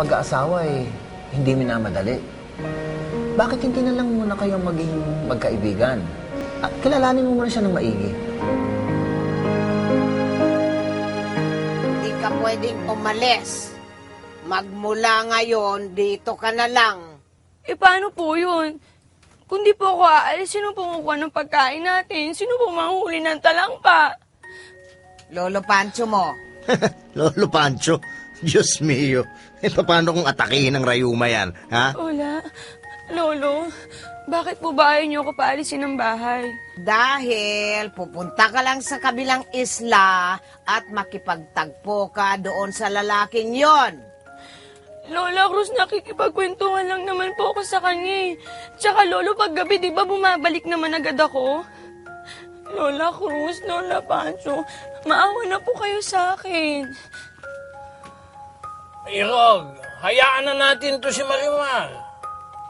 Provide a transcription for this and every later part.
Pag-aasawa hindi minamadali. Bakit hindi na lang muna kayong maging magkaibigan? At kilalanin mo muna siya ng maigi. Hindi ka pwedeng umalis. Magmula ngayon, dito ka na lang. Eh, paano po yun? Kung di po ako aalis, sino po kukuha ng pagkain natin? Sino po manghuli ng talangka? Lolo Pancho mo. Lolo Pancho, Diyos mio. Paano kung atakihin ng rayuma yan, ha? Wala. Lolo, bakit po ba ayaw niyo ako paalisin ng bahay? Dahil pupunta ka lang sa kabilang isla at makipagtagpo ka doon sa lalaking yon. Lola Cruz, nakikipagkwentuhan lang naman po ako sa kanya eh. Tsaka Lolo, paggabi, di ba bumabalik naman agad ako? Lola Cruz, Lola Pancho, maawa na po kayo sa akin. Irog, hayaan na natin to si Marimar.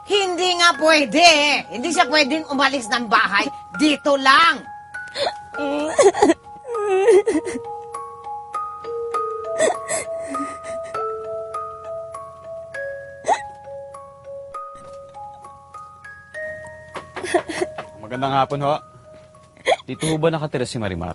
Hindi nga pwede. Hindi siya pwedeng umalis ng bahay. Dito lang. Magandang hapon ho. Dito ho ba nakatira si Marimar?